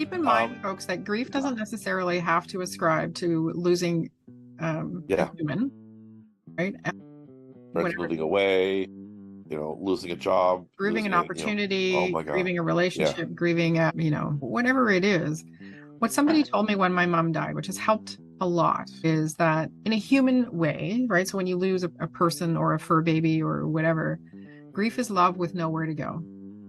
Keep in mind, folks, that grief doesn't necessarily have to ascribe to losing a human, right? Friends moving away, losing a job, grieving an opportunity, grieving a relationship, grieving, whatever it is. What somebody told me when my mom died, which has helped a lot, is that in a human way, right? So when you lose a person or a fur baby or whatever, grief is love with nowhere to go.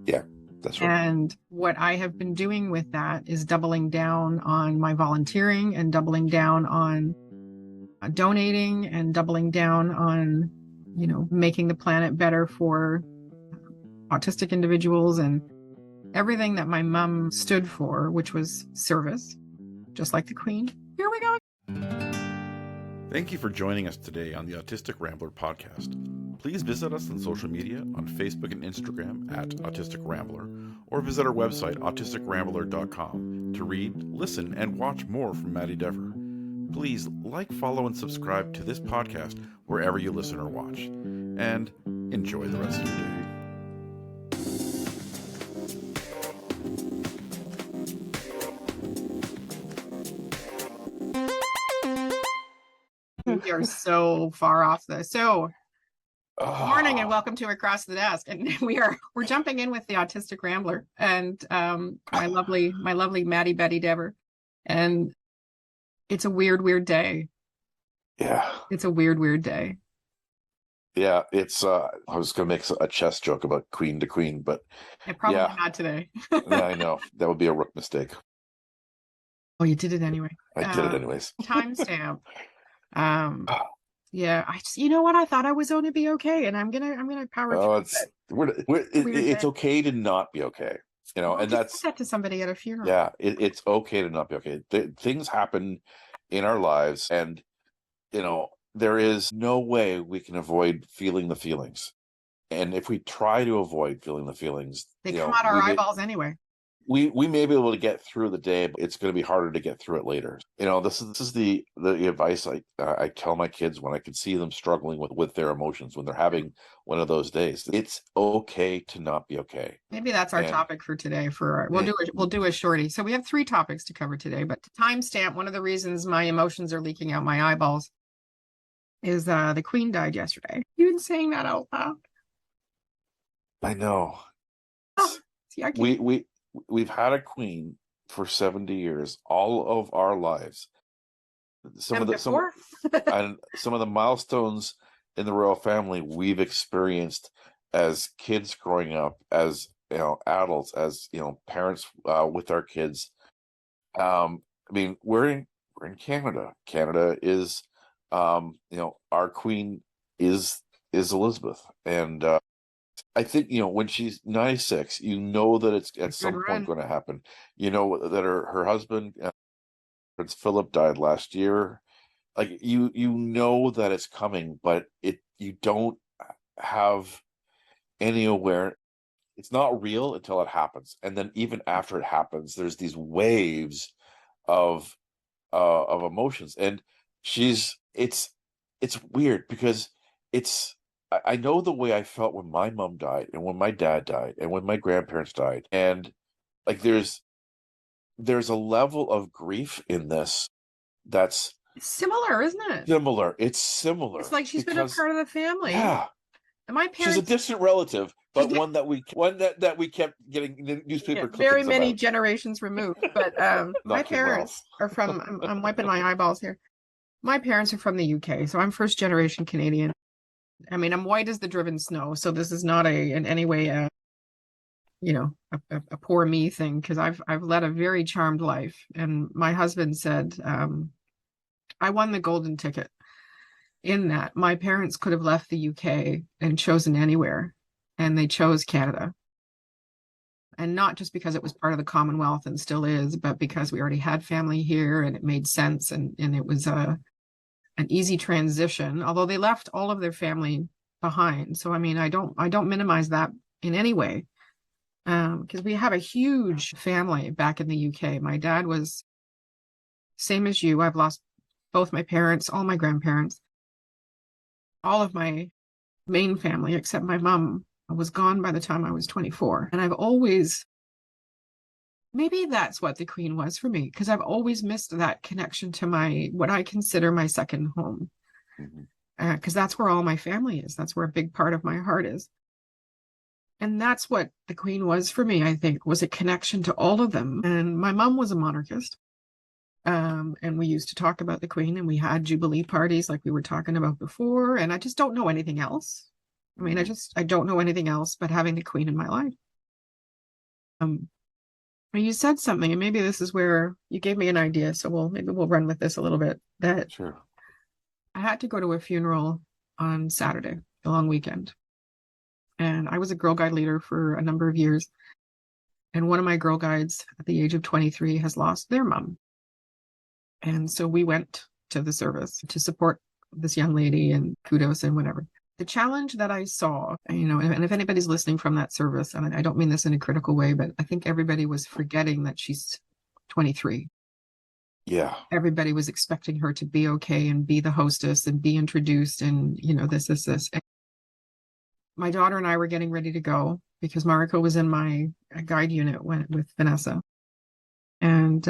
Yeah, that's right. And what I have been doing with that is doubling down on my volunteering and doubling down on donating and doubling down on, making the planet better for autistic individuals and everything that my mom stood for, which was service, just like the Queen. Here we go. Thank you for joining us today on the Autistic Rambler podcast. Please visit us on social media on Facebook and Instagram at Autistic Rambler, or visit our website, autisticrambler.com, to read, listen, and watch more from Maddy Dever. Please like, follow, and subscribe to this podcast wherever you listen or watch. And enjoy the rest of your day. We are so far off this. So, good morning and welcome to Across the Desk. And we're jumping in with the Autistic Rambler and my lovely Maddy Dever. And it's a weird day. Yeah. It's a weird day. Yeah, it's I was gonna make a chess joke about queen to queen, but probably not today. Yeah, I know. That would be a rook mistake. Oh, you did it anyway. I did it anyways. Timestamp. Yeah, you know what? I thought I was going to be okay, and I'm gonna power through it. It's okay to not be okay, and that's that to somebody at a funeral. Yeah, it's okay to not be okay. Things happen in our lives, and there is no way we can avoid feeling the feelings. And if we try to avoid feeling the feelings, they come out our eyeballs anyway. We may be able to get through the day, but it's going to be harder to get through it later. This is the advice I tell my kids when I can see them struggling with their emotions, when they're having one of those days. It's okay to not be okay. Maybe that's our topic for today. We'll do a shorty. So we have 3 topics to cover today, but to timestamp, one of the reasons my emotions are leaking out my eyeballs is the Queen died yesterday. You've been saying that out loud. I know. We've had a queen for 70 years, all of our lives. Some of the milestones in the royal family we've experienced as kids growing up, as adults, as parents with our kids. We're in Canada. Canada is our queen is Elizabeth, and I think when she's 96, that it's at some point going to happen. That her husband, Prince Philip, died last year. Like that it's coming, but you don't have any awareness. It's not real until it happens, and then even after it happens, there's these waves of emotions, and it's weird because I know the way I felt when my mom died and when my dad died and when my grandparents died. And there's a level of grief in this that's similar, isn't it? Similar. It's similar. It's like she's been a part of the family. Yeah. And my parents, she's a distant relative, but one that we kept getting newspaper clippings very many about. Generations removed. But my parents are from, I'm wiping my eyeballs here. My parents are from the UK, so I'm first generation Canadian. I'm white as the driven snow, so this is not in any way a poor me thing, because I've led a very charmed life. And my husband said, I won the golden ticket, in that my parents could have left the UK and chosen anywhere, and they chose Canada. And not just because it was part of the Commonwealth and still is, but because we already had family here and it made sense, and it was an easy transition, although they left all of their family behind. So I don't minimize that in any way, because we have a huge family back in the UK. My dad was same as you. I've lost both my parents, all my grandparents, all of my main family except my mom was gone by the time I was 24. And I've always maybe that's what the Queen was for me, because I've always missed that connection to what I consider my second home. Because that's where all my family is. That's where a big part of my heart is. And that's what the Queen was for me, I think, was a connection to all of them. And my mom was a monarchist. And we used to talk about the Queen, and we had Jubilee parties like we were talking about before. And I just don't know anything else. I mean, I don't know anything else but having the Queen in my life. You said something, and maybe this is where you gave me an idea. So maybe we'll run with this a little bit. That Sure. I had to go to a funeral on Saturday, a long weekend. And I was a Girl Guide leader for a number of years. And one of my Girl Guides at the age of 23 has lost their mom. And so we went to the service to support this young lady, and kudos and whatever. The challenge that I saw, and if anybody's listening from that service, and I don't mean this in a critical way, but I think everybody was forgetting that she's 23. Yeah. Everybody was expecting her to be okay and be the hostess and be introduced and, this. And my daughter and I were getting ready to go because Mariko was in my guide unit with Vanessa. And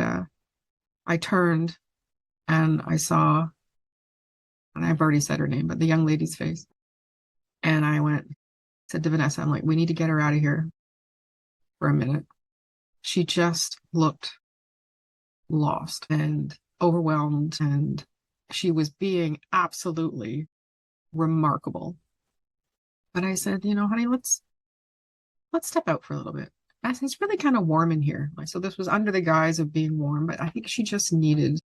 I turned and I saw, and I've already said her name, but the young lady's face. And I said to Vanessa, I'm like, we need to get her out of here for a minute. She just looked lost and overwhelmed, and she was being absolutely remarkable. But I said, honey, let's step out for a little bit. I said, it's really kind of warm in here. So this was under the guise of being warm, but I think she just needed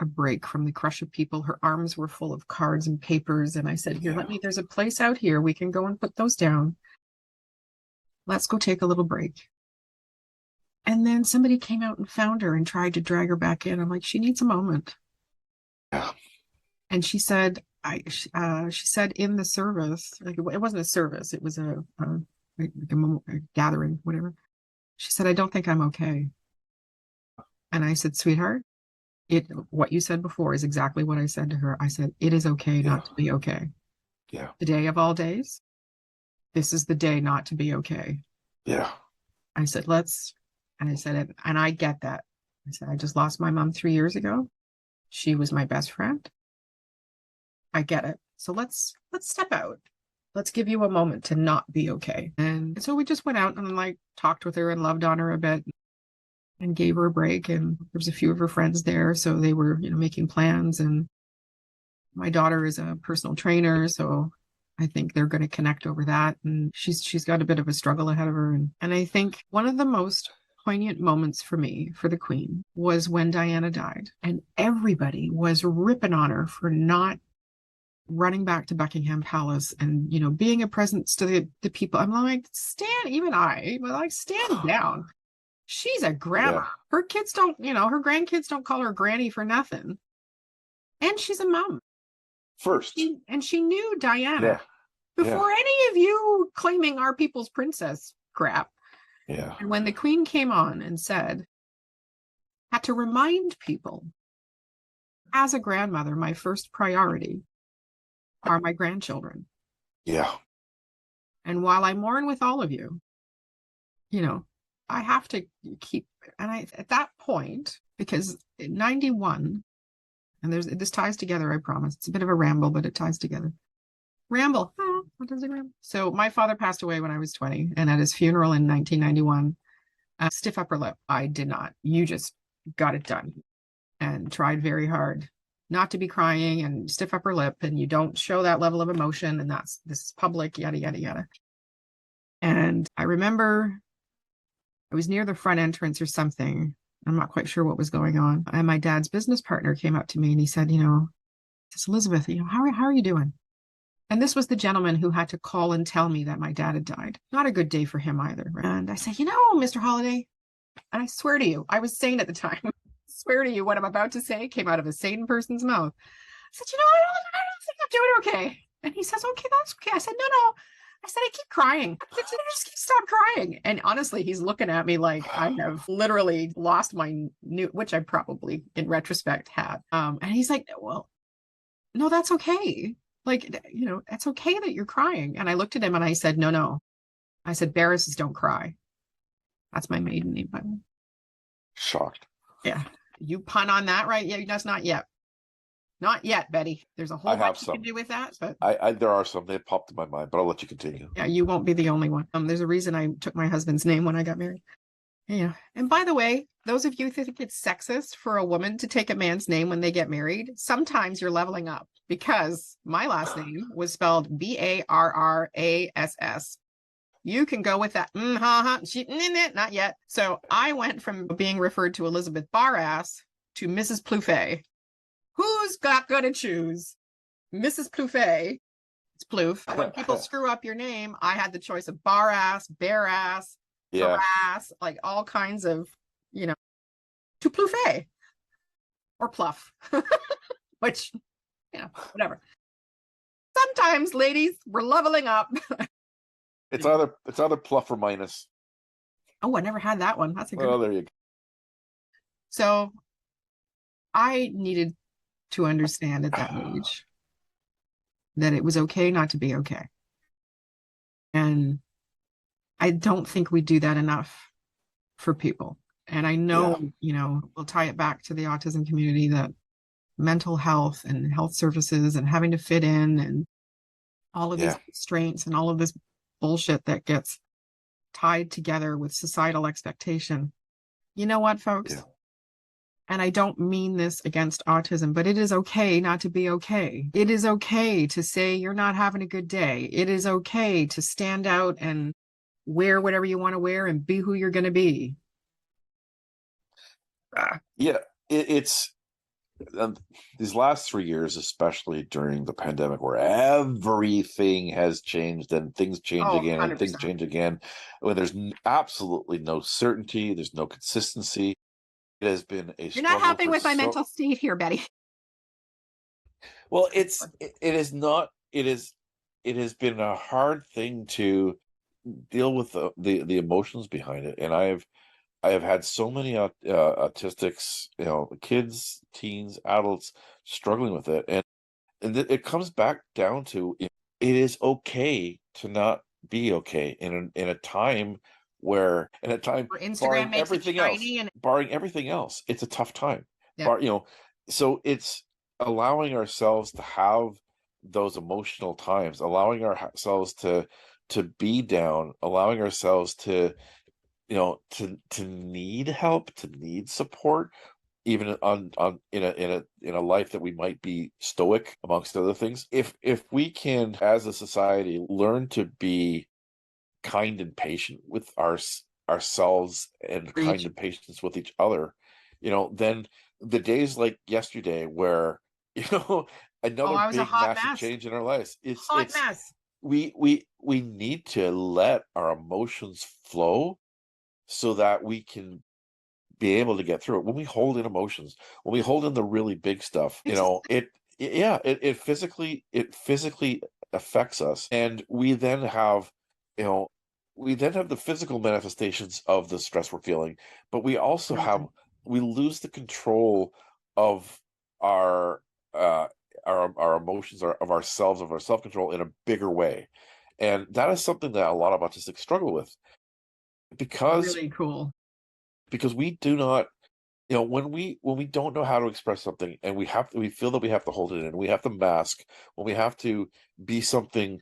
a break from the crush of people. Her arms were full of cards and papers. And I said, here, there's a place out here. We can go and put those down. Let's go take a little break. And then somebody came out and found her and tried to drag her back in. I'm like, she needs a moment. Yeah. And she said, she said in the service, like it wasn't a service, it was a gathering, whatever. She said, I don't think I'm okay. And I said, sweetheart, what you said before is exactly what I said to her. I said, it is okay not to be okay. Yeah. The day of all days, this is the day not to be okay. Yeah. I said, and I said it, and I get that. I said, I just lost my mom 3 years ago. She was my best friend. I get it. So let's step out. Let's give you a moment to not be okay. And so we just went out and talked with her and loved on her a bit and gave her a break. And there was a few of her friends there. So they were, making plans. And my daughter is a personal trainer. So I think they're going to connect over that. And she's got a bit of a struggle ahead of her. And I think one of the most poignant moments for me, for the Queen, was when Diana died. And everybody was ripping on her for not running back to Buckingham Palace and, being a presence to the people. I'm like, stand down. She's a grandma. Yeah. Her kids don't, her grandkids don't call her granny for nothing. And she's a mom. First. And she knew Diana before any of you claiming our people's princess crap. Yeah. And when the Queen came on and had to remind people, as a grandmother, my first priority are my grandchildren. Yeah. And while I mourn with all of you, I have to keep, at that point, because in 91, and this ties together, I promise. It's a bit of a ramble, but it ties together. Ramble. Oh, what does it ramble? So my father passed away when I was 20, and at his funeral in 1991, stiff upper lip. I did not. You just got it done and tried very hard not to be crying and stiff upper lip, and you don't show that level of emotion, and this is public, yada, yada, yada. And I remember I was near the front entrance or something. I'm not quite sure what was going on. And my dad's business partner came up to me and he said, Elizabeth, how are you doing? And this was the gentleman who had to call and tell me that my dad had died. Not a good day for him either. And I said, Mr. Holliday, and I swear to you, I was sane at the time. I swear to you, what I'm about to say came out of a sane person's mouth. I said, I don't think I'm doing okay. And he says, okay, that's okay. I said, no. I said, I keep crying. I said, just stop crying. And honestly, he's looking at me like I have literally lost my which I probably in retrospect had. And he's like, well, no, that's okay. It's okay that you're crying. And I looked at him and I said, no. I said, Barris's don't cry. That's my maiden name, by the way. Shocked. Yeah. You pun on that, right? Yeah, that's not yet. Not yet, Betty. There's a whole bunch you can do with that, but There are some that popped in my mind, but I'll let you continue. yeah, you won't be the only one. There's a reason I took my husband's name when I got married. Yeah. And by the way, those of you who think it's sexist for a woman to take a man's name when they get married, sometimes you're leveling up, because my last name was spelled Barrass. You can go with that. Not yet. So I went from being referred to Elizabeth Barrass to Mrs. Plouffe. Who's going to choose? Mrs. Plouffe. It's Plouffe. When people screw up your name, I had the choice of Barrass, Bearass, Harass, like all kinds of, to Plouffe or Plouffe, which, whatever. Sometimes, ladies, we're leveling up. It's either Plouffe or minus. Oh, I never had that one. That's a good one. There you go. So I needed to understand at that age that it was okay not to be okay. And I don't think we do that enough for people. And I know, we'll tie it back to the autism community, that mental health and health services and having to fit in and all of these constraints and all of this bullshit that gets tied together with societal expectation. You know what, folks? Yeah. And I don't mean this against autism, but it is okay not to be okay. It is okay to say you're not having a good day. It is okay to stand out and wear whatever you want to wear and be who you're going to be. Yeah, it's these last 3 years, especially during the pandemic, where everything has changed and things change again 100%. And things change again, when there's absolutely no certainty, there's no consistency. It has been a You're not helping with my mental state here, Betty. Well, it is not. It has been a hard thing to deal with the emotions behind it, and I have had so many autistics, kids, teens, adults struggling with it, and it comes back down to it is okay to not be okay in a time where Instagram makes it shiny and barring everything else, it's a tough time. Yeah. So it's allowing ourselves to have those emotional times, allowing ourselves to be down, allowing ourselves to need help, to need support, even in a life that we might be stoic amongst other things. If we can, as a society, learn to be kind and patient with ourselves and kind and patience with each other, then the days like yesterday where another big massive change in our lives, it's mess. We need to let our emotions flow so that we can be able to get through it. When we hold in emotions, when we hold in the really big stuff, it physically affects us, and we then have the physical manifestations of the stress we're feeling, but we also we lose the control of our emotions, of ourselves, of our self-control in a bigger way. And that is something that a lot of autistics struggle with, because really cool. Because we do not, when we don't know how to express something, and we feel that we have to hold it in, we have to mask, when we have to be something,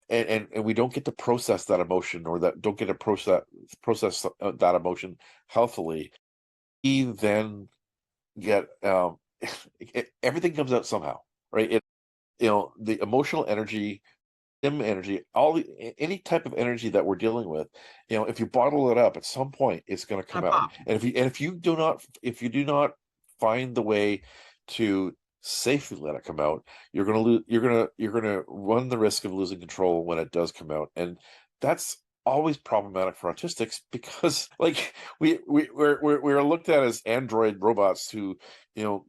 and we don't get to process that emotion, or don't get to process that emotion healthily, we then get everything comes out somehow, right? The emotional energy, any type of energy that we're dealing with, if you bottle it up, at some point it's going to come out. And if you do not find the way to safely let it come out, you're going to run the risk of losing control when it does come out. And that's always problematic for autistics, because we're looked at as android robots who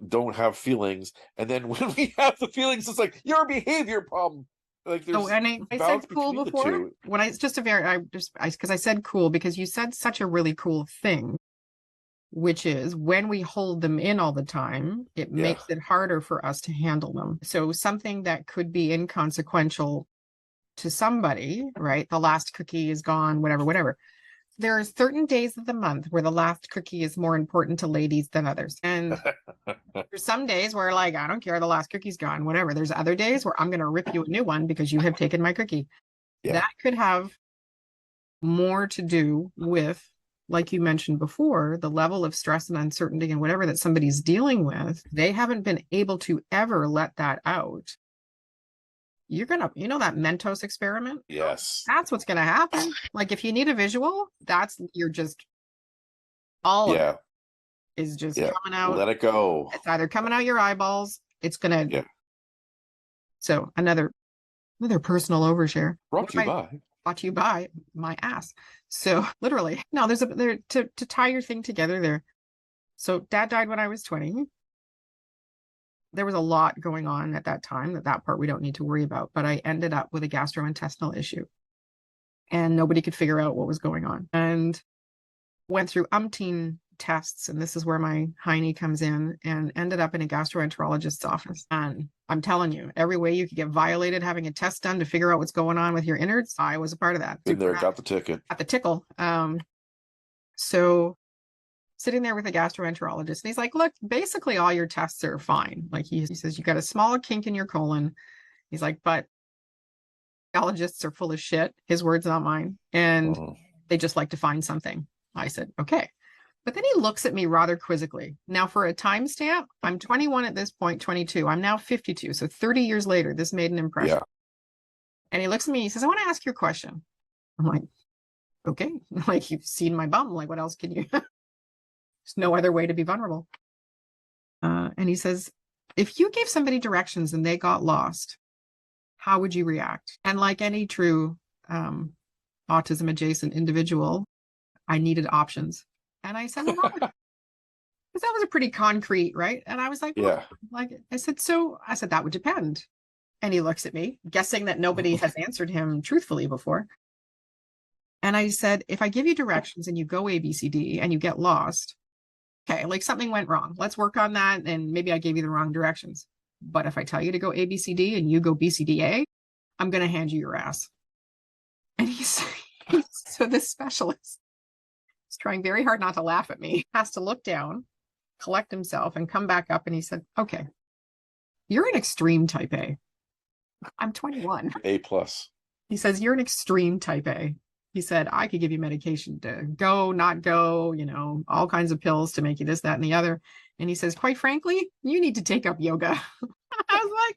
don't have feelings, and then when we have the feelings, it's like, you're a behavior problem. Like, and I said cool before. When it's just because I said cool because you said such a really cool thing, which is when we hold them in all the time, it makes it harder for us to handle them. So something that could be inconsequential to somebody, right? The last cookie is gone, whatever. there are certain days of the month where the last cookie is more important to ladies than others. And there's some days where, like, I don't care, the last cookie's gone, whatever. There's other days where I'm going to rip you a new one because you have taken my cookie. Yeah. That could have more to do with, like you mentioned before, the level of stress and uncertainty and whatever that somebody's dealing with. They haven't been able to ever let that out. You're going to, that Mentos experiment? Yes. That's what's going to happen. Like, if you need a visual, you're just, all of it is just coming out. Let it go. It's either coming out your eyeballs. It's going to. Yeah. So another personal overshare. Brought to you by my ass. So literally, no, there's to tie your thing together there. So dad died when I was 20. There was a lot going on at that time. That part we don't need to worry about. But I ended up with a gastrointestinal issue, and nobody could figure out what was going on. And went through umpteen tests, and this is where my hiney comes in, and ended up in a gastroenterologist's office. And I'm telling you, every way you could get violated having a test done to figure out what's going on with your innards, I was a part of that. Been there, got the ticket. Got the tickle. So sitting there with a gastroenterologist, and he's like, look, basically all your tests are fine. Like he says, you got a small kink in your colon. He's like, but allergists are full of shit. His words, not mine. And they just like to find something. I said, okay. But then he looks at me rather quizzically. Now, for a timestamp, I'm 21 at this point, 22. I'm now 52. So 30 years later, this made an impression. Yeah. And he looks at me, he says, I want to ask you a question. I'm like, okay. Like, you've seen my bum. Like, what else can you? There's no other way to be vulnerable. And he says, if you gave somebody directions and they got lost, how would you react? And like any true autism adjacent individual, I needed options. And I said, well, because that was a pretty concrete, right? And I was like, well, I said, that would depend. And he looks at me, guessing that nobody has answered him truthfully before. And I said, if I give you directions and you go A, B, C, D, and you get lost, okay, like something went wrong. Let's work on that. And maybe I gave you the wrong directions. But if I tell you to go A, B, C, D, and you go B, C, D, A, I'm going to hand you your ass. And so this specialist is trying very hard not to laugh at me, has to look down, collect himself, and come back up. And he said, okay, you're an extreme type A. I'm 21. A+. He says, you're an extreme type A. He said, I could give you medication to go, not go, all kinds of pills to make you this, that, and the other. And he says, quite frankly, you need to take up yoga. I was like,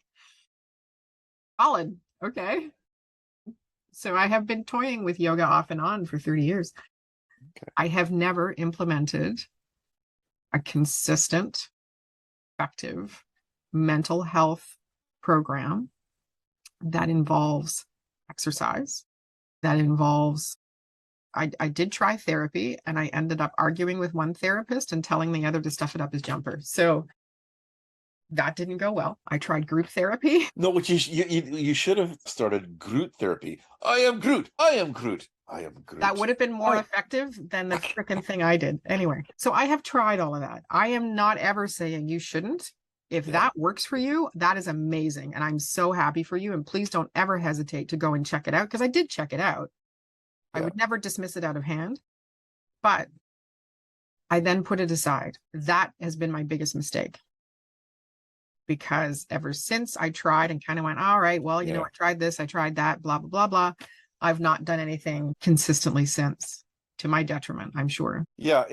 solid. Okay. So I have been toying with yoga off and on for 30 years. Okay. I have never implemented a consistent, effective mental health program that involves exercise, that involves, I did try therapy, and I ended up arguing with one therapist and telling the other to stuff it up his jumper. So that didn't go well. I tried group therapy. No, which you should have started Groot therapy. I am Groot. I am Groot. I am Groot. That would have been more effective than the freaking thing I did. Anyway, so I have tried all of that. I am not ever saying you shouldn't. If that works for you, that is amazing. And I'm so happy for you. And please don't ever hesitate to go and check it out, because I did check it out. I would never dismiss it out of hand. But I then put it aside. That has been my biggest mistake. Because ever since I tried and kind of went, all right, well, I tried this, I tried that, blah, blah, blah, blah. I've not done anything consistently since, to my detriment, I'm sure. Yeah,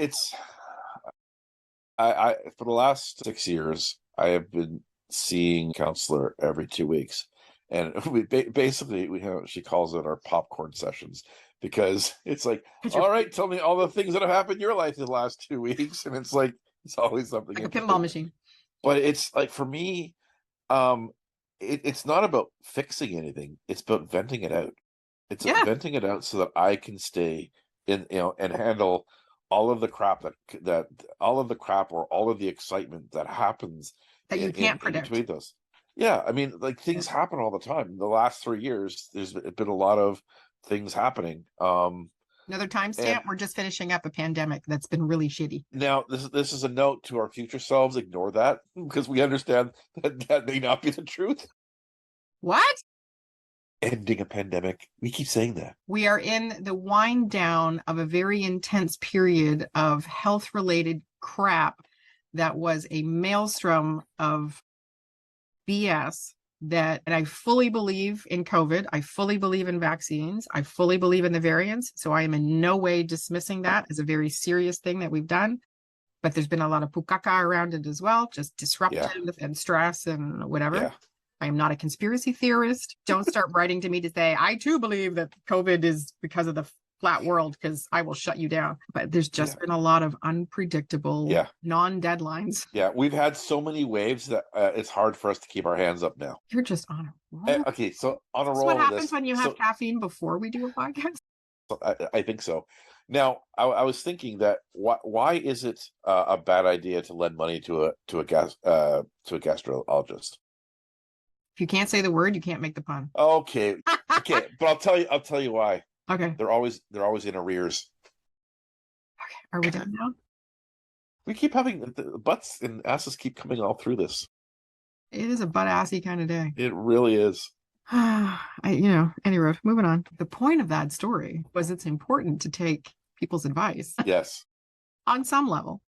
I for the last 6 years, I have been seeing a counselor every 2 weeks. And we basically, she calls it our popcorn sessions, because it's like, all right, tell me all the things that have happened in your life in the last 2 weeks. And it's like, it's always something. Like a pinball machine. But it's like, for me, it's not about fixing anything. It's about venting it out. It's venting it out so that I can stay in, and handle all of the crap or all of the excitement that happens that you can't predict. In between those. Yeah, I mean, like, things happen all the time. The last 3 years, there's been a lot of things happening. Another timestamp. We're just finishing up a pandemic that's been really shitty. Now, this is a note to our future selves. Ignore that, because we understand that may not be the truth. What? ending a pandemic. We keep saying that. We are in the wind down of a very intense period of health-related crap that was a maelstrom of BS and I fully believe in COVID. I fully believe in vaccines. I fully believe in the variants. So I am in no way dismissing that as a very serious thing that we've done. But there's been a lot of pukaka around it as well, just disruptive and stress and whatever. Yeah. I am not a conspiracy theorist. Don't start writing to me to say, I too believe that COVID is because of the flat world, because I will shut you down. But there's just been a lot of unpredictable non-deadlines. Yeah, we've had so many waves that it's hard for us to keep our hands up now. You're just on a roll. Okay, so on a roll. What happens when you have caffeine before we do a podcast? I think so. Now, I was thinking that why is it a bad idea to lend money to a gastrologist? If you can't say the word, you can't make the pun. Okay, but I'll tell you why. Okay. They're always in arrears. Okay, are we done now? We keep having the butts and asses keep coming all through this. It is a butt-assy kind of day. It really is. Anyway, moving on. The point of that story was it's important to take people's advice. Yes. On some level.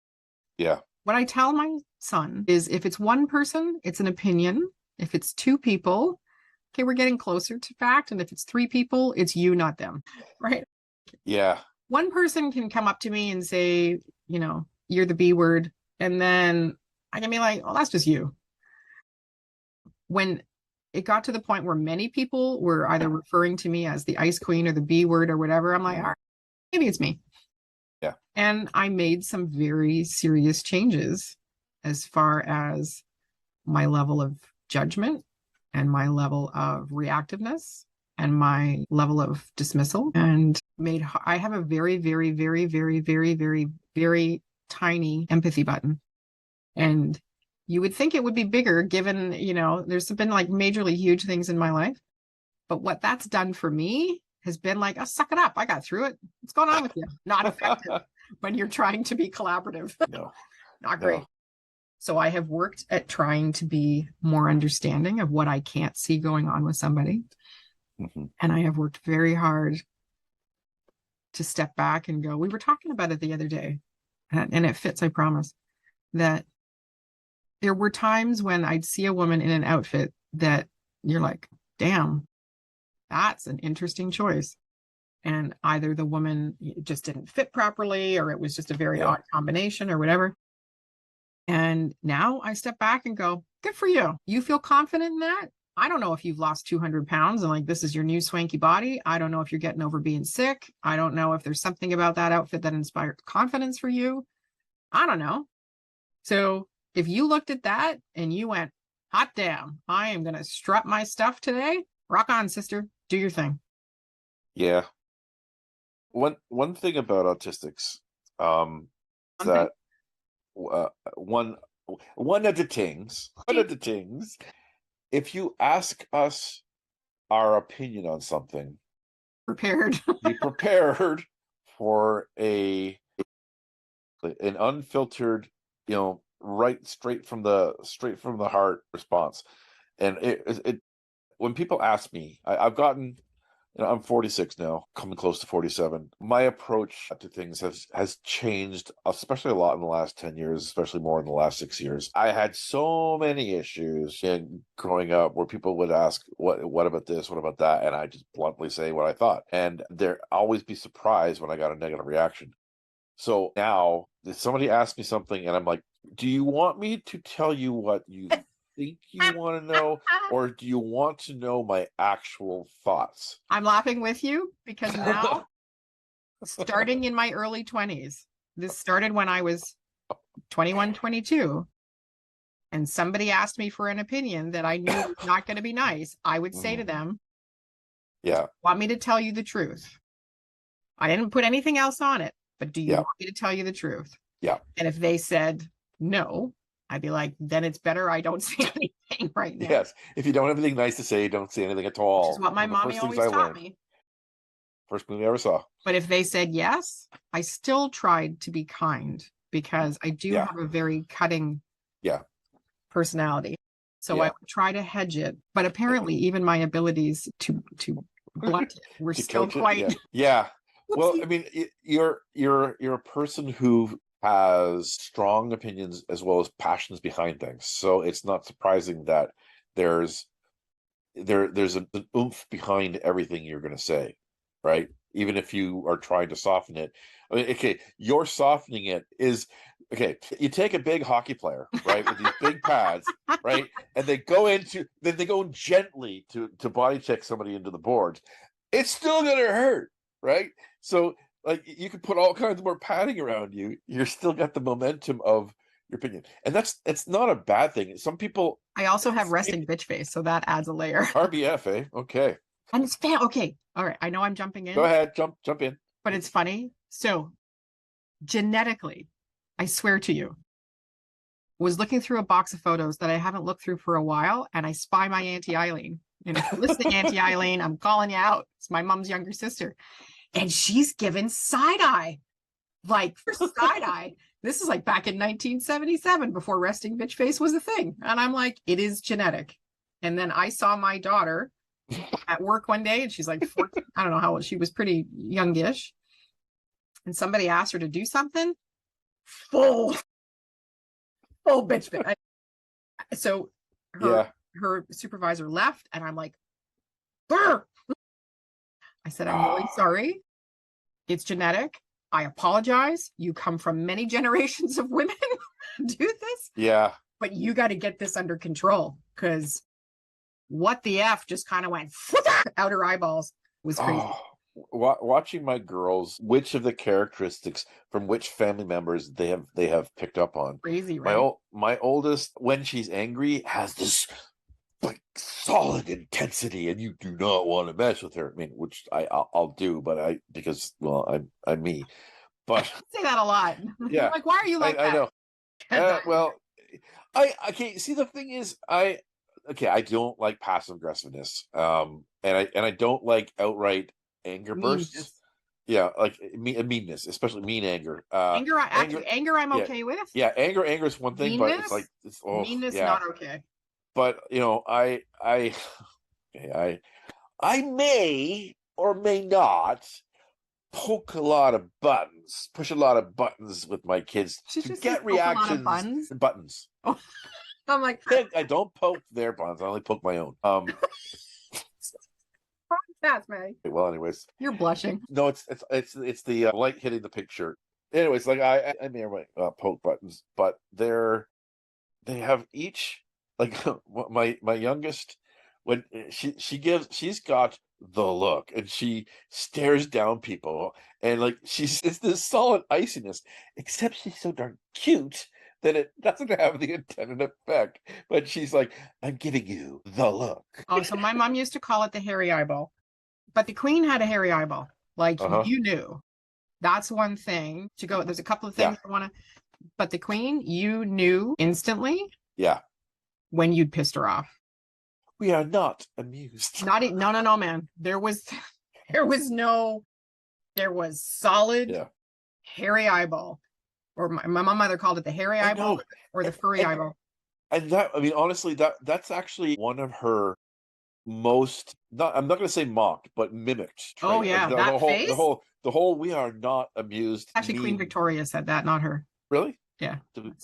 Yeah. What I tell my son is if it's one person, it's an opinion. If it's two people, okay, we're getting closer to fact. And if it's three people, it's you, not them. Right? Yeah. One person can come up to me and say, you're the B word. And then I can be like, oh, that's just you. When it got to the point where many people were either referring to me as the ice queen or the B word or whatever, I'm like, all right, maybe it's me. Yeah. And I made some very serious changes as far as my level of judgment and my level of reactiveness and my level of dismissal, and I have a very, very, very, very, very, very, very tiny empathy button. And you would think it would be bigger given, there's been like majorly huge things in my life. But what that's done for me has been like, oh, suck it up. I got through it. What's going on with you? Not effective when you're trying to be collaborative. No. Not great. No. So I have worked at trying to be more understanding of what I can't see going on with somebody. Mm-hmm. And I have worked very hard to step back and go, we were talking about it the other day, and it fits, I promise, that there were times when I'd see a woman in an outfit that you're like, damn, that's an interesting choice. And either the woman just didn't fit properly, or it was just a very odd combination or whatever. And now I step back and go, good for you. You feel confident in that? I don't know if you've lost 200 pounds and like, this is your new swanky body. I don't know if you're getting over being sick. I don't know if there's something about that outfit that inspired confidence for you. I don't know. So if you looked at that and you went, hot damn, I am going to strut my stuff today. Rock on, sister. Do your thing. Yeah. One thing about Autistics, one of the things, if you ask us our opinion on something, be prepared for an unfiltered, right straight from the heart response. And it when people ask me, I've gotten, I'm 46 now, coming close to 47. My approach to things has changed, especially a lot in the last 10 years, especially more in the last 6 years. I had so many issues growing up where people would ask, what about this? What about that? And I just bluntly say what I thought. And there always be surprised when I got a negative reaction. So now if somebody asks me something and I'm like, do you want me to tell you what you think you want to know, or do you want to know my actual thoughts? I'm laughing with you because now, starting in my early 20s, this started when I was 21, 22, and somebody asked me for an opinion that I knew was not going to be nice, I would say to them, want me to tell you the truth? I didn't put anything else on it, but do you want me to tell you the truth? Yeah. And if they said no, I'd be like, then it's better I don't say anything right now. Yes. If you don't have anything nice to say, don't say anything at all. Which is what my mommy always taught me. First movie I ever saw. But if they said yes, I still tried to be kind because I do have a very cutting personality. So I would try to hedge it, but apparently even my abilities to blunt it were To still coach it, quite. yeah. Well, Whoopsie. I mean, you're a person who has strong opinions as well as passions behind things. So it's not surprising that there's an oomph behind everything you're going to say, right? Even if you are trying to soften it. I mean, okay, you're softening it is okay. You take a big hockey player, right, with these big pads, right, and they go in gently to body check somebody into the boards. It's still going to hurt, right? So, like, you can put all kinds more padding around you. You're still got the momentum of your opinion, and it's not a bad thing. Some people. I also have resting bitch face, so that adds a layer. RBF, eh? Okay. And it's okay. All right. I know I'm jumping in. Go ahead, jump in. But it's funny. So genetically, I swear to you, was looking through a box of photos that I haven't looked through for a while, and I spy my Auntie Eileen. And if you're listening, Auntie Eileen, I'm calling you out. It's my mom's younger sister. And she's given side-eye. Like, for side-eye. This is like back in 1977, before resting bitch face was a thing. And I'm like, it is genetic. And then I saw my daughter at work one day, and she's like 14, I don't know how old, she was pretty youngish. And somebody asked her to do something. Full bitch face. So her supervisor left, and I'm like, Burr! I said, I'm really sorry. It's genetic. I apologize. You come from many generations of women do this. Yeah. But you got to get this under control, because what the F just kind of went out her eyeballs. It was crazy. Watching my girls, which of the characteristics from which family members they have picked up on. Crazy, right? My oldest, when she's angry, has this like solid intensity, and you do not want to mess with her. I mean, which I'll do, but because I'm me. But I say that a lot. Yeah, like, why are you like that? I know. Well, okay. See, the thing is, I don't like passive aggressiveness, and I don't like outright anger bursts. Yeah, like meanness, especially mean anger. Anger I'm okay with. Yeah, anger is one thing, meanness, but it's like meanness not okay. But I may or may not poke a lot of buttons, push a lot of buttons with my kids to get reactions. Buttons. Oh, I'm like, I don't poke their buttons. I only poke my own. That's Maddy. Well, anyways, you're blushing. No, it's the light hitting the picture. Anyways, like I may or may poke buttons, but they have each, like my youngest, when she's got the look, and she stares down people, and like it's this solid iciness, except she's so darn cute that it doesn't have the intended effect. But she's like, I'm giving you the look. Oh, so my mom used to call it the hairy eyeball, but the Queen had a hairy eyeball. Like, you knew. That's one thing to go. There's a couple of things I want to, but the Queen, you knew instantly. Yeah. When you'd pissed her off. We are not amused. No, man. There was solid hairy eyeball. Or my mom either called it the hairy eyeball or the furry eyeball. And that, I mean, honestly, that's actually one of her most, I'm not going to say mocked, but mimicked. Oh, right? yeah. Like face? The whole we are not amused. Actually, Queen Victoria said that, not her. Really? Yeah.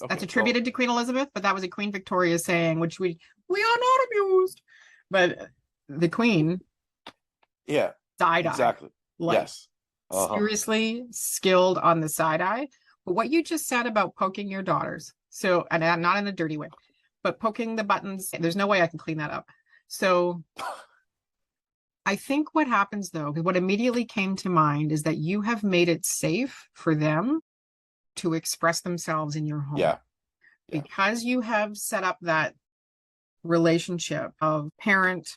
That's attributed to Queen Elizabeth, but that was a Queen Victoria saying, which we are not amused. But the Queen. Yeah. Side-eye. Exactly. Like, yes. Seriously skilled on the side-eye. But what you just said about poking your daughters, so, and not in a dirty way, but poking the buttons, there's no way I can clean that up. So I think what happens, though, what immediately came to mind is that you have made it safe for them to express themselves in your home. Yeah. Because you have set up that relationship of parent,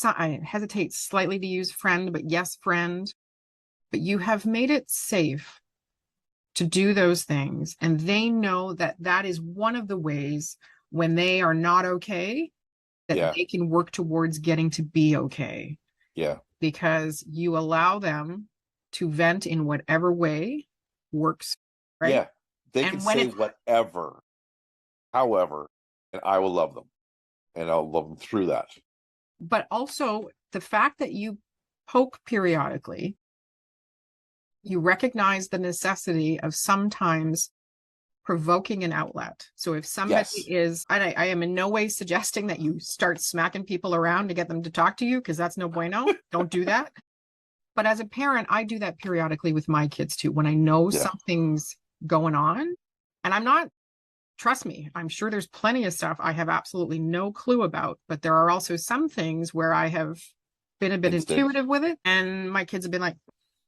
I hesitate slightly to use friend, but yes, friend. But you have made it safe to do those things. And they know that that is one of the ways when they are not okay, that they can work towards getting to be okay. Yeah. Because you allow them to vent in whatever way works. Right? Yeah. They can say whatever, however, and I will love them. and I'll love them through that. But also the fact that you poke periodically, you recognize the necessity of sometimes provoking an outlet. So if somebody is, I am in no way suggesting that you start smacking people around to get them to talk to you, because that's no bueno. Don't do that. But as a parent, I do that periodically with my kids too. When I know something's going on, and I'm not, trust me, I'm sure there's plenty of stuff I have absolutely no clue about, but there are also some things where I have been a bit intuitive with it. And my kids have been like,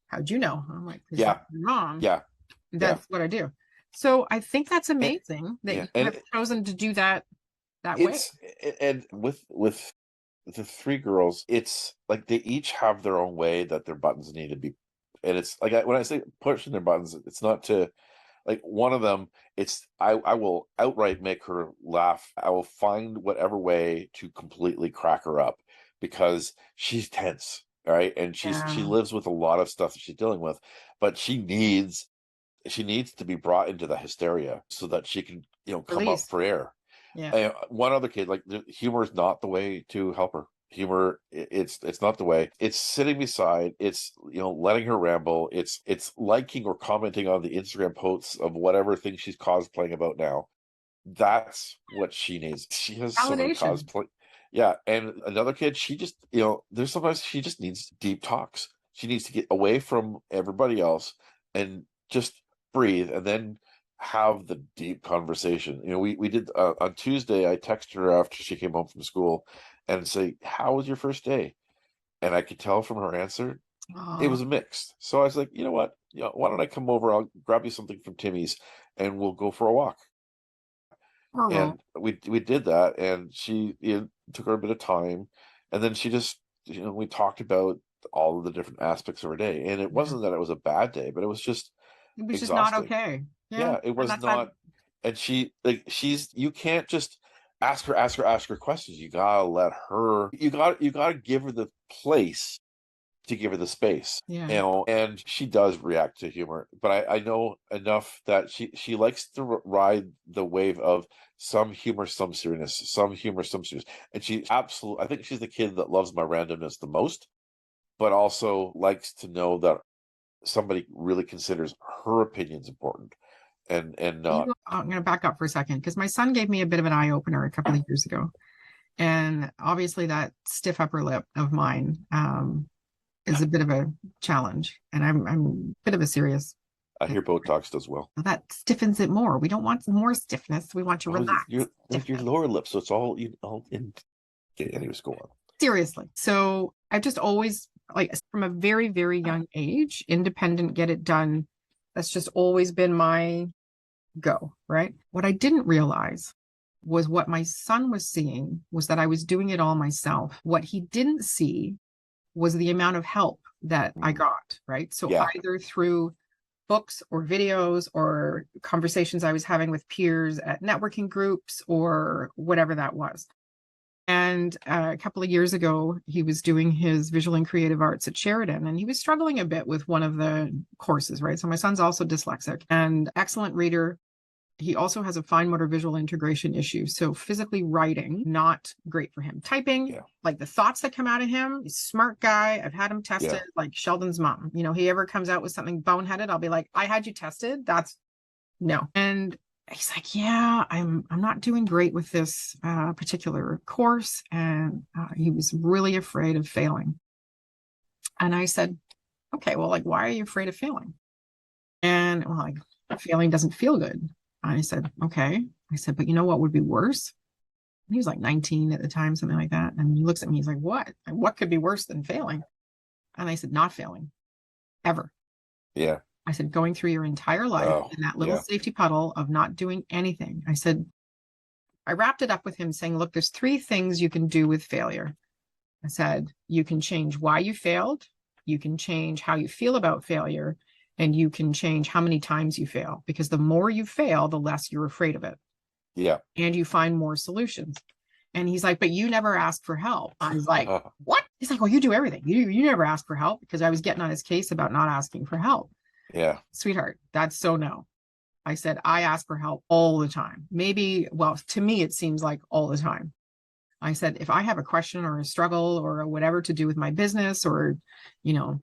how'd you know? I'm like, yeah, wrong. Yeah. That's what I do. So I think that's amazing that you have chosen to do that way. And with the three girls, it's like they each have their own way that their buttons need to be. And it's like, when I say pushing their buttons, it's not to, like, one of them, it's I will outright make her laugh. I will find whatever way to completely crack her up, because she's tense, right? And she lives with a lot of stuff that she's dealing with, but she needs to be brought into the hysteria so that she can, come up for air. Yeah. One other kid, like, humor is not the way to help her. Humor, it's not the way. It's sitting beside, it's, letting her ramble. It's liking or commenting on the Instagram posts of whatever thing she's cosplaying about now. That's what she needs. She has so many cosplay. Yeah. And another kid, she just, there's sometimes she just needs deep talks. She needs to get away from everybody else and just breathe, and then have the deep conversation. We did on Tuesday. I texted her after she came home from school and say, how was your first day? And I could tell from her answer, it was mixed. So I was like, you know what? Why don't I come over? I'll grab you something from Timmy's and we'll go for a walk. And we did that, and she took her a bit of time, and then she just, we talked about all of the different aspects of her day. And it wasn't that it was a bad day, but it was just just not okay. Yeah, it was not. And you can't just ask her questions. You gotta let her, you gotta give her the place to give her the space. And she does react to humor, but I know enough that she likes to ride the wave of some humor, some seriousness, some humor, some serious. And I think she's the kid that loves my randomness the most, but also likes to know that somebody really considers her opinions important, and not. I'm going to back up for a second, because my son gave me a bit of an eye opener a couple of years ago, and obviously that stiff upper lip of mine is a bit of a challenge, and I'm a bit of a serious. I hear Botox does well. That stiffens it more. We don't want more stiffness. We want to relax. Your lower lip, so it's all in. Anyways, go on. Seriously. So I've just always, like, from a very, very young age, independent, get it done. That's just always been my go, right? What I didn't realize was what my son was seeing was that I was doing it all myself. What he didn't see was the amount of help that I got, right? So either through books or videos or conversations I was having with peers at networking groups or whatever that was. And a couple of years ago, he was doing his visual and creative arts at Sheridan, and he was struggling a bit with one of the courses, right? So my son's also dyslexic and excellent reader. He also has a fine motor visual integration issue. So physically writing, not great for him. Typing, like the thoughts that come out of him, he's a smart guy. I've had him tested, like Sheldon's mom. He ever comes out with something boneheaded, I'll be like, I had you tested. That's no. And he's like, yeah, I'm not doing great with this particular course. And he was really afraid of failing. And I said, okay, well, like, why are you afraid of failing? And like, failing doesn't feel good. I said, okay. I said, but you know what would be worse? And he was like 19 at the time, something like that. And he looks at me, he's like, what? What could be worse than failing? And I said, not failing, ever. Yeah. I said, going through your entire life in that little safety puddle of not doing anything. I said, I wrapped it up with him saying, look, there's 3 things you can do with failure. I said, you can change why you failed. You can change how you feel about failure. And you can change how many times you fail, because the more you fail, the less you're afraid of it. Yeah. And you find more solutions. And he's like, but you never ask for help. I was like, what? He's like, well, you do everything. You never ask for help, because I was getting on his case about not asking for help. Yeah. Sweetheart, that's so no. I said, I ask for help all the time. Maybe, well, to me, it seems like all the time. I said, if I have a question or a struggle or whatever to do with my business or,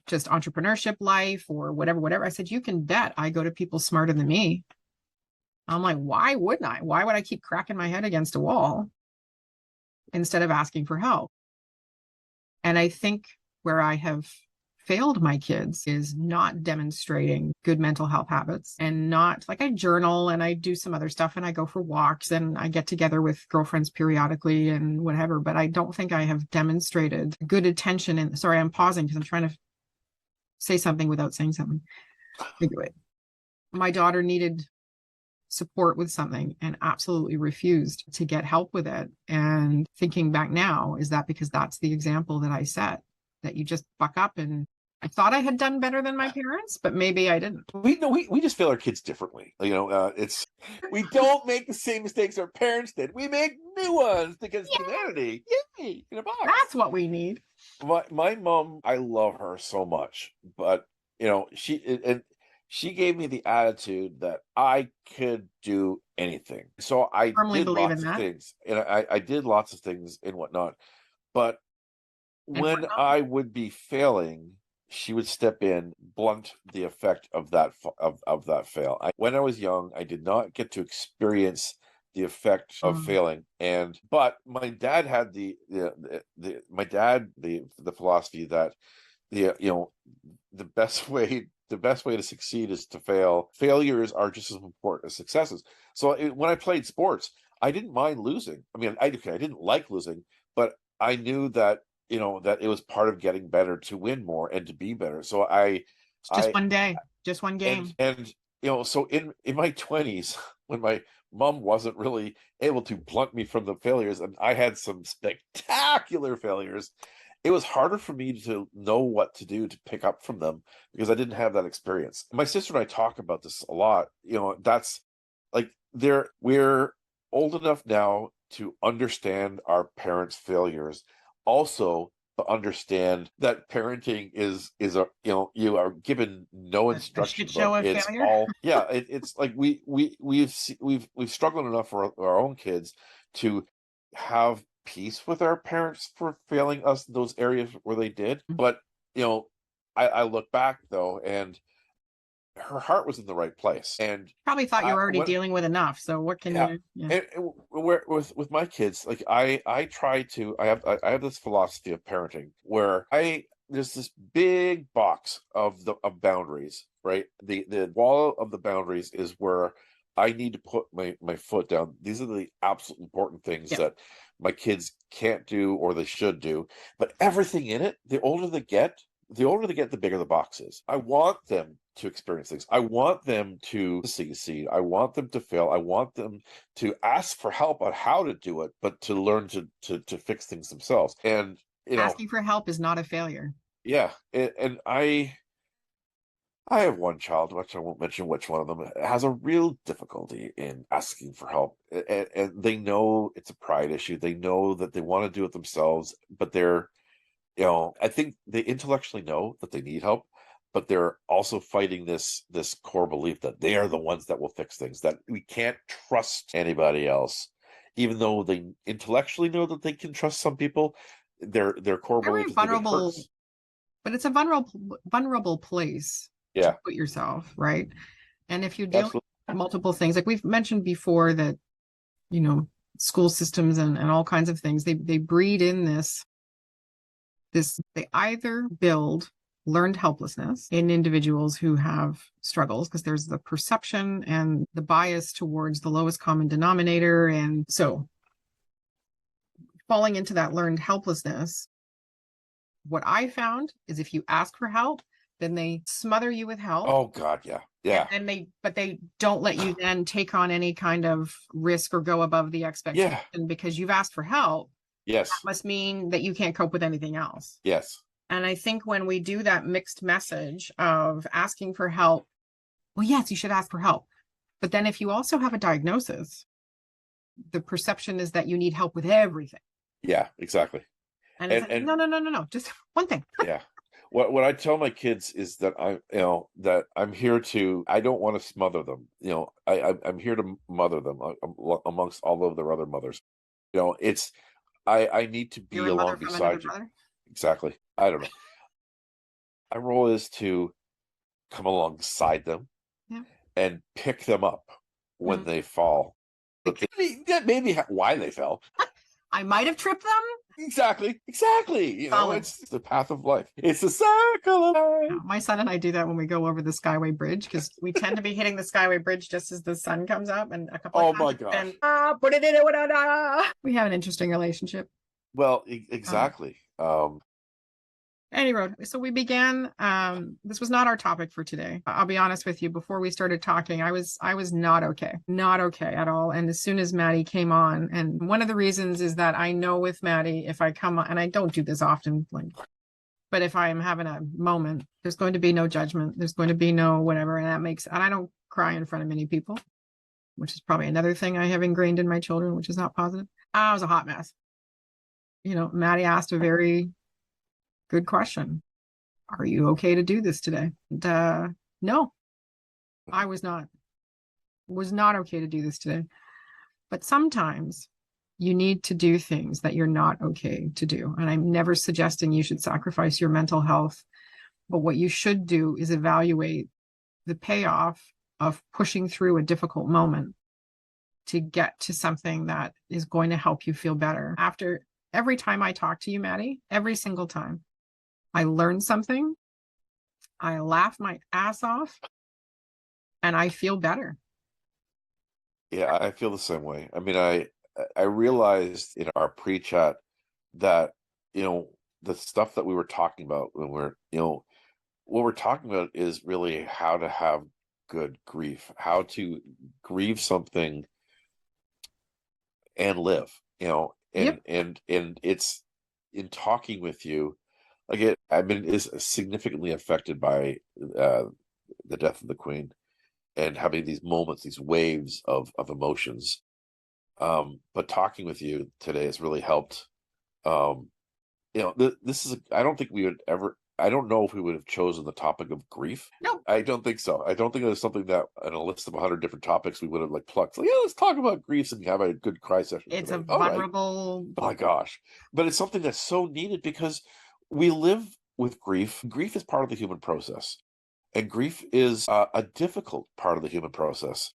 just entrepreneurship life or whatever, I said, you can bet I go to people smarter than me. I'm like, why wouldn't I? Why would I keep cracking my head against a wall instead of asking for help? And I think where I have failed my kids is not demonstrating good mental health habits, and not like, I journal and I do some other stuff and I go for walks and I get together with girlfriends periodically and whatever, but I don't think I have demonstrated good attention. And sorry, I'm pausing because I'm trying to say something without saying something. My daughter needed support with something and absolutely refused to get help with it. And thinking back now, is that because that's the example that I set, that you just buck up? And I thought I had done better than my parents, but maybe I didn't. We just fail our kids differently. It's we don't make the same mistakes our parents did. We make new ones because humanity, yay, in a box. That's what we need. My mom, I love her so much, but she gave me the attitude that I could do anything. So I did lots of things, and I did lots of things and whatnot. But when I would be failing, she would step in, blunt the effect of that fail. When I was young, I did not get to experience the effect of failing, but my dad had the philosophy that the best way to succeed is to fail. Failures are just as important as successes. So when I played sports, I didn't mind losing. I mean, I didn't like losing, but I knew that that it was part of getting better to win more and to be better. So one day, just one game. And so in my 20s, when my mom wasn't really able to blunt me from the failures, and I had some spectacular failures, it was harder for me to know what to do to pick up from them because I didn't have that experience. My sister and I talk about this a lot. That's like we're old enough now to understand our parents' failures. Also, to understand that parenting is a you are given no instruction. It's all it's like we've struggled enough for our own kids to have peace with our parents for failing us in those areas where they did. But I look back though, and her heart was in the right place, and probably thought you were already dealing with enough. So what can you? Yeah. And with my kids, like I try to. I have this philosophy of parenting where there's this big box of boundaries, right? The wall of the boundaries is where I need to put my foot down. These are the absolute important things that my kids can't do or they should do. But everything in it, the older they get, the bigger the box is. I want them to experience things. I want them to succeed. I want them to fail. I want them to ask for help on how to do it, but to learn to fix things themselves. And asking for help is not a failure. Yeah, and I have one child, which I won't mention which one of them, has a real difficulty in asking for help. And they know it's a pride issue. They know that they want to do it themselves, but they're, I think they intellectually know that they need help, but they're also fighting this core belief that they are the ones that will fix things, that we can't trust anybody else. Even though they intellectually know that they can trust some people, their core belief is vulnerable, but it's a vulnerable place to put yourself, right? And if you're dealing with multiple things, like we've mentioned before, that school systems and all kinds of things, they breed in this they either build learned helplessness in individuals who have struggles, because there's the perception and the bias towards the lowest common denominator. And so falling into that learned helplessness, what I found is if you ask for help, then they smother you with help. Oh God, yeah. And they don't let you then take on any kind of risk or go above the expectation because you've asked for help. Yes. That must mean that you can't cope with anything else. Yes. And I think when we do that mixed message of asking for help, well, yes, you should ask for help. But then if you also have a diagnosis, the perception is that you need help with everything. Yeah, exactly. And it's like, no, just one thing. Yeah. What I tell my kids is that that I'm here to, I don't want to smother them. I'm here to mother them amongst all of their other mothers. I need to be You're a mother along from another beside you. mother. Exactly. I don't know. My role is to come alongside them Yeah. and pick them up when Mhm. they fall. But that may be why they fell. I might have tripped them. Exactly. Solid. It's the path of life. It's the circle of life. Yeah, my son and I do that when we go over the Skyway Bridge because we tend to be hitting the Skyway Bridge just as the sun comes up, and a couple Oh of times my it's gosh. been, put it in it. We have an interesting relationship. Well, exactly. Anyway, so we began. This was not our topic for today. I'll be honest with you. Before we started talking, I was not okay, not okay at all. And as soon as Maddy came on, and one of the reasons is that I know with Maddy, if I come on, and I don't do this often, like, but if I'm having a moment, there's going to be no judgment. There's going to be no whatever, and and I don't cry in front of many people, which is probably another thing I have ingrained in my children, which is not positive. I was a hot mess. Maddy asked a very good question. Are you okay to do this today? And, no, I was not okay to do this today. But sometimes you need to do things that you're not okay to do. And I'm never suggesting you should sacrifice your mental health. But what you should do is evaluate the payoff of pushing through a difficult moment to get to something that is going to help you feel better. After every time I talk to you, Maddy, every single time, I learn something. I laugh my ass off and I feel better. Yeah, I feel the same way. I mean, I realized in our pre-chat that, the stuff that we were talking about when what we're talking about is really how to have good grief, how to grieve something and live, Yep. and it's in talking with you, like I've been is significantly affected by the death of the Queen and having these moments, these waves of emotions. But talking with you today has really helped. This is, I don't think we would ever, I don't know if we would have chosen the topic of grief. No. I don't think so. I don't think it was something that on a list of 100 different topics we would have like plucked. Like, yeah, let's talk about griefs and have a good cry session. It's today. a All right. vulnerable. Oh my gosh. But it's something that's so needed because we live with grief. Grief is part of the human process. And grief is a difficult part of the human process.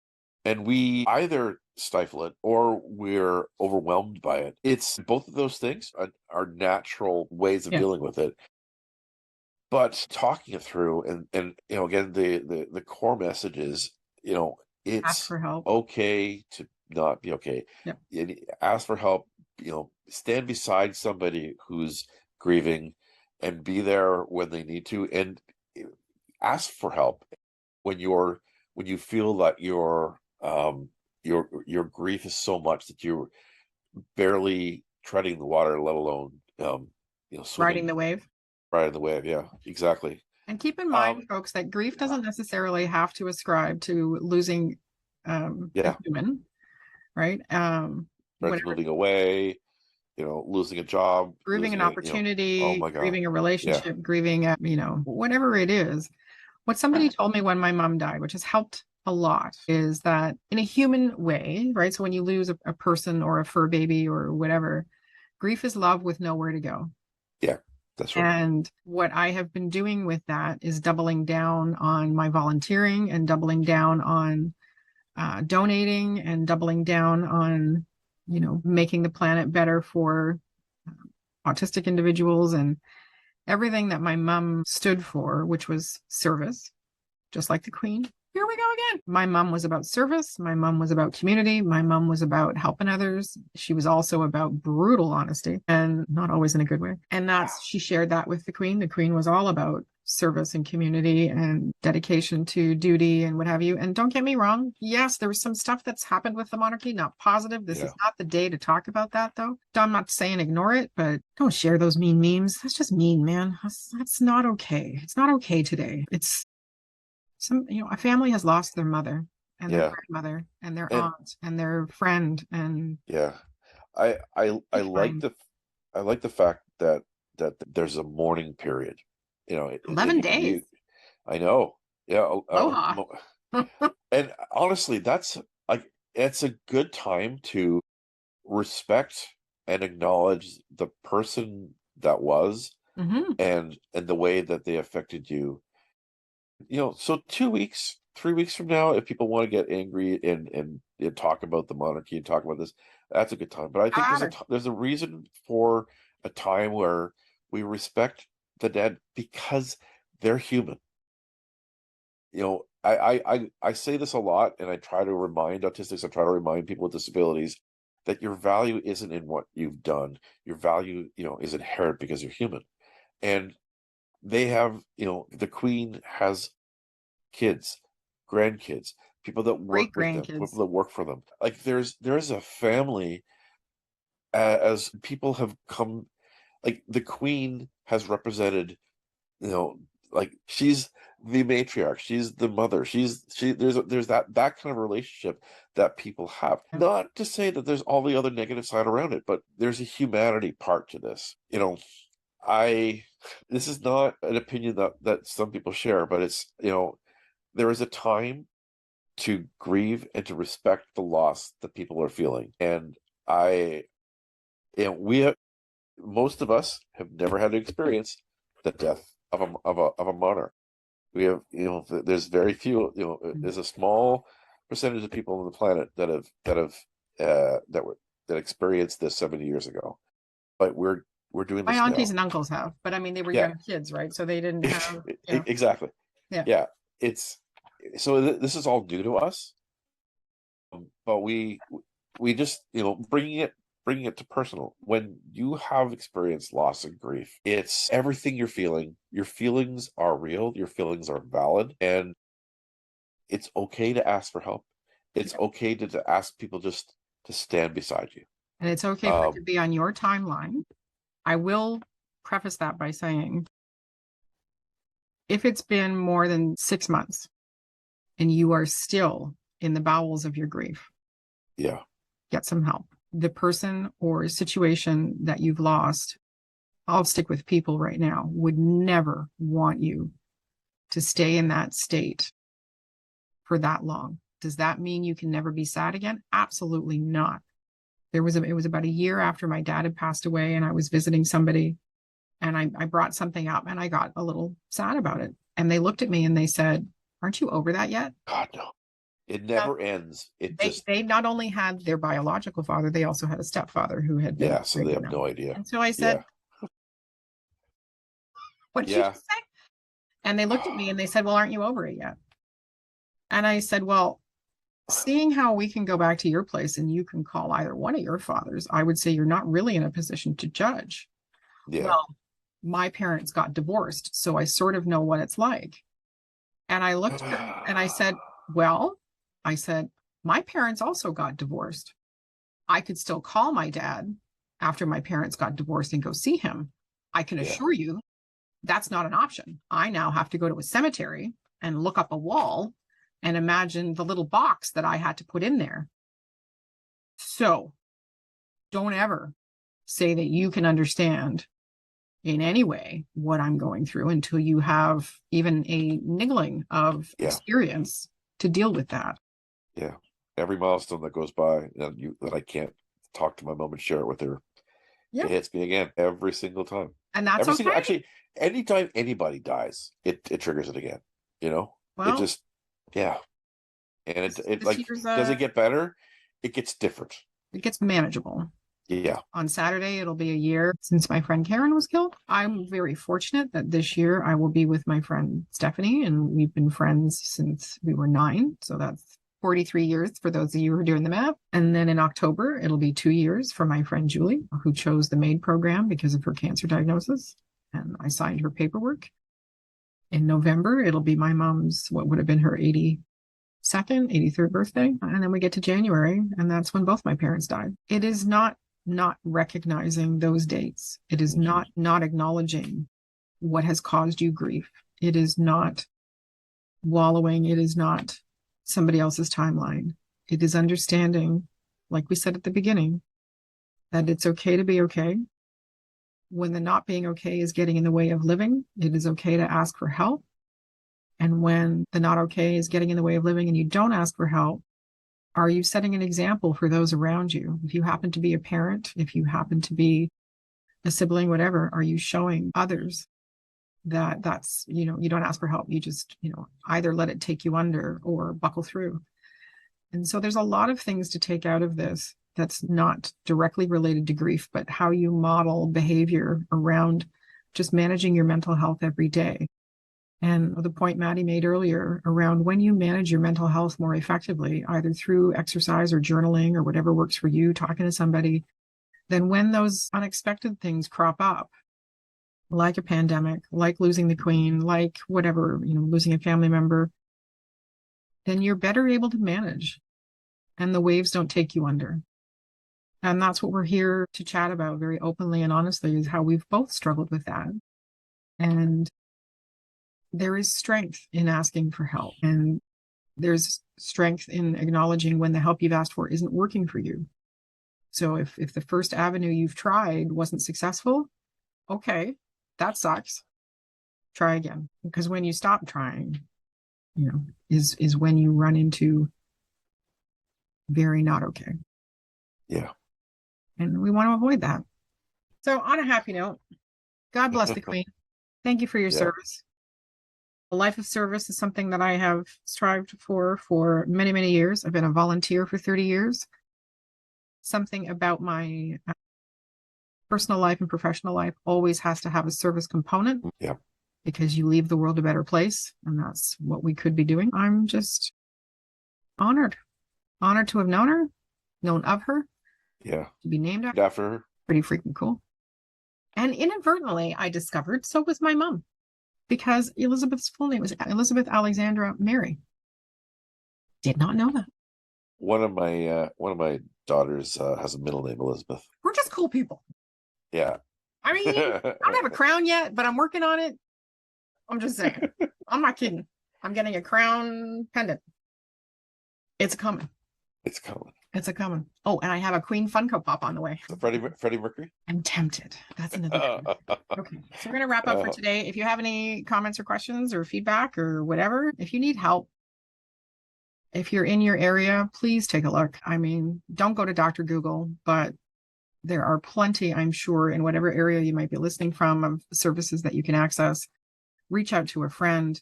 And we either stifle it or we're overwhelmed by it. It's both of those things are natural ways of Yeah. dealing with it. But talking it through and again, the core message is, Ask it's for help. okay to not be okay. Yep. Ask for help, stand beside somebody who's grieving and be there when they need to, and ask for help when you feel that your grief is so much that you're barely treading the water, let alone swimming, Riding the wave. riding the wave. Yeah, exactly. And keep in mind, folks, that grief doesn't necessarily have to ascribe to losing a human, right? Friends moving away, losing a job, grieving an opportunity, oh my God. grieving a relationship, grieving whatever it is. What somebody told me when my mom died, which has helped a lot, is that in a human way, right? So when you lose a person or a fur baby or whatever, grief is love with nowhere to go. Yeah, that's right. And what I have been doing with that is doubling down on my volunteering and doubling down on donating and doubling down on, making the planet better for autistic individuals and everything that my mom stood for, which was service, just like the Queen. Here we go again. My mom was about service. My mom was about community. My mom was about helping others. She was also about brutal honesty, and not always in a good way. And she shared that with the Queen. The Queen was all about service and community and dedication to duty and what have you. And don't get me wrong. Yes, there was some stuff that's happened with the monarchy, not positive. This is not the day to talk about that, though. I'm not saying ignore it, but don't share those mean memes. That's just mean, man. That's not okay. It's not okay today. It's a family has lost their mother and their grandmother and their aunt and their friend, and I like the fact that there's a mourning period. 11 days. I know. Yeah. Aloha. And honestly, that's like, it's a good time to respect and acknowledge the person that was, Mm-hmm. and the way that they affected you. So 2 weeks, 3 weeks from now, if people want to get angry and talk about the monarchy and talk about this, that's a good time. But I think there's a reason for a time where we respect the dead because they're human. I say this a lot, and I try to remind autistics, I try to remind people with disabilities that your value isn't in what you've done. Your value, is inherent because you're human. And they have, the Queen has kids, grandkids, people that work Great with them, grandkids. people that work for them. Like there's a family, as people have come, like the Queen has represented, like she's the matriarch, she's the mother, there's that kind of relationship that people have. Not to say that there's all the other negative side around it, but there's a humanity part to this. This is not an opinion that some people share, but it's, there is a time to grieve and to respect the loss that people are feeling. And most of us have never had to experience the death of a monarch. We have, there's very few, there's a small percentage of people on the planet that experienced this 70 years ago. But we're doing this My aunties now. and uncles have, but I mean, they were Yeah. young kids, right? So they didn't have, Exactly. Yeah. This is all new to us, but we just, bringing it to personal. When you have experienced loss and grief, it's everything you're feeling. Your feelings are real. Your feelings are valid, and it's okay to ask for help. It's okay to ask people just to stand beside you. And it's okay for it to be on your timeline. I will preface that by saying, if it's been more than 6 months and you are still in the bowels of your grief, get some help. The person or situation that you've lost, I'll stick with people right now, would never want you to stay in that state for that long. Does that mean you can never be sad again? Absolutely not. It was about a year after my dad had passed away, and I was visiting somebody, and I brought something up, and I got a little sad about it. And they looked at me and they said, "Aren't you over that yet?" God, no. It never ends. They not only had their biological father, they also had a stepfather who had been. So they have no idea. And so I said, "What did you just say?" And they looked at me and they said, "Well, aren't you over it yet?" And I said, "Well, seeing how we can go back to your place and you can call either one of your fathers, I would say you're not really in a position to judge." Well, my parents got divorced, so I sort of know what it's like. And I looked at her and I said, my parents also got divorced. I could still call my dad after my parents got divorced and go see him. I can assure you that's not an option. I now have to go to a cemetery and look up a wall and imagine the little box that I had to put in there. So don't ever say that you can understand in any way what I'm going through until you have even a niggling of experience to deal with that. Yeah. Every milestone that goes by that I can't talk to my mom and share it with her, it hits me again every single time. And that's okay. Actually, anytime anybody dies, it triggers it again. Well, it just, and it like, does it get better? It gets different. It gets manageable. Yeah. On Saturday, it'll be a year since my friend Karen was killed. I'm very fortunate that this year I will be with my friend Stephanie, and we've been friends since we were 9. So that's 43 years for those of you who are doing the math. And then in October, it'll be 2 years for my friend Julie, who chose the MAID program because of her cancer diagnosis. And I signed her paperwork. In November, it'll be my mom's, what would have been her 82nd, 83rd birthday. And then we get to January, and that's when both my parents died. It is not recognizing those dates. It is not acknowledging what has caused you grief. It is not wallowing. It is not somebody else's timeline. It is understanding, like we said at the beginning, that it's okay to be okay. When the not being okay is getting in the way of living, it is okay to ask for help. And when the not okay is getting in the way of living and you don't ask for help, Are you setting an example for those around you? If you happen to be a parent, if you happen to be a sibling, whatever, are you showing others that that's, you don't ask for help. You just, either let it take you under or buckle through. And so there's a lot of things to take out of this that's not directly related to grief, but how you model behavior around just managing your mental health every day. And the point Maddy made earlier around when you manage your mental health more effectively, either through exercise or journaling or whatever works for you, talking to somebody, then when those unexpected things crop up, like a pandemic, like losing the queen, like whatever, losing a family member, then you're better able to manage and the waves don't take you under. And that's what we're here to chat about very openly and honestly, is how we've both struggled with that. And there is strength in asking for help. And there's strength in acknowledging when the help you've asked for isn't working for you. So if the first avenue you've tried wasn't successful, okay, that sucks. Try again. Because when you stop trying, is when you run into very not okay. Yeah. And we want to avoid that. So on a happy note, God bless the Queen. Thank you for your service. A life of service is something that I have strived for many, many years. I've been a volunteer for 30 years. Something about my personal life and professional life always has to have a service component. Yeah. Because you leave the world a better place. And that's what we could be doing. I'm just honored to have known of her. Yeah. To be named after her. Pretty freaking cool. And inadvertently, I discovered so was my mom, because Elizabeth's full name was Elizabeth Alexandra Mary. Did not know that. One of my daughters has a middle name, Elizabeth. We're just cool people. Yeah. I mean, I don't have a crown yet, but I'm working on it. I'm just saying. I'm not kidding. I'm getting a crown pendant. It's coming. It's coming. It's a coming. Oh, and I have a Queen Funko Pop on the way. Freddie Mercury? I'm tempted. That's another thing. Okay. So we're going to wrap up for today. If you have any comments or questions or feedback or whatever, if you need help, if you're in your area, please take a look. I mean, don't go to Dr. Google, but there are plenty, I'm sure, in whatever area you might be listening from, of services that you can access. Reach out to a friend,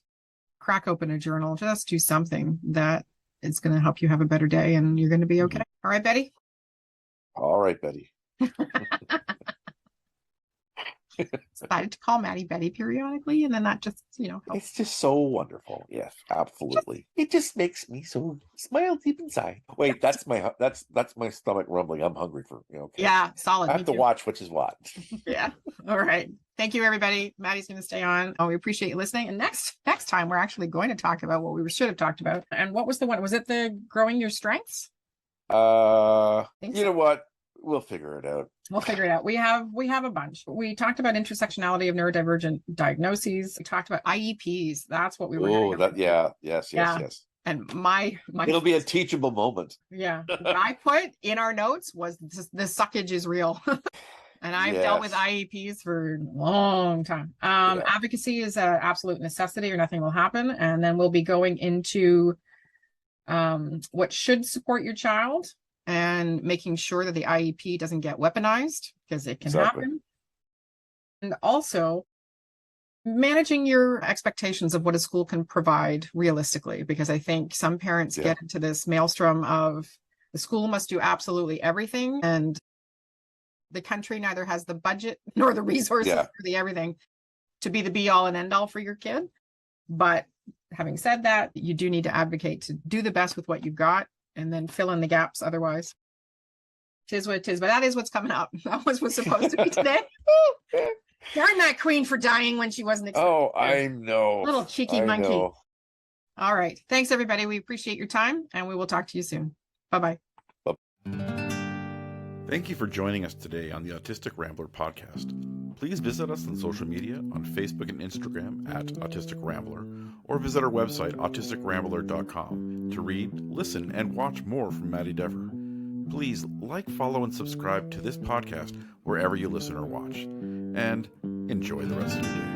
crack open a journal, just do something that is going to help you have a better day, and you're going to be okay. All right, Betty? All right, Betty. Decided to call Maddy Betty periodically, and then that just, helps. It's just so wonderful. Yes, absolutely. It just makes me so smile deep inside. Wait, that's my stomach rumbling. I'm hungry for, okay. Yeah, solid. I have to watch which is what. Yeah. All right. Thank you, everybody. Maddie's going to stay on. We appreciate you listening. And next time, we're actually going to talk about what we should have talked about. And what was the one? Was it the growing your strengths? You know what? We'll figure it out. We'll figure it out. We have a bunch. We talked about intersectionality of neurodivergent diagnoses. We talked about IEPs. That's what we were. Oh, that yes. And my it'll be a teachable moment. Yeah. What I put in our notes was the suckage is real. And I've dealt with IEPs for a long time. Advocacy is an absolute necessity or nothing will happen. And then we'll be going into what should support your child and making sure that the IEP doesn't get weaponized, because it can happen. And also managing your expectations of what a school can provide realistically, because I think some parents get into this maelstrom of the school must do absolutely everything, and the country neither has the budget nor the resources for the everything to be the be all and end all for your kid. But having said that, you do need to advocate to do the best with what you've got and then fill in the gaps otherwise. Tis what it is, but that is what's coming up. That was what's supposed to be today. Darn that queen for dying when she wasn't expected. Oh, I know. Little cheeky monkey. Know. All right. Thanks, everybody. We appreciate your time, and we will talk to you soon. Bye-bye. Thank you for joining us today on the Autistic Rambler podcast. Please visit us on social media on Facebook and Instagram at Autistic Rambler, or visit our website, autisticrambler.com, to read, listen, and watch more from Maddy Dever. Please like, follow, and subscribe to this podcast wherever you listen or watch. And enjoy the rest of your day.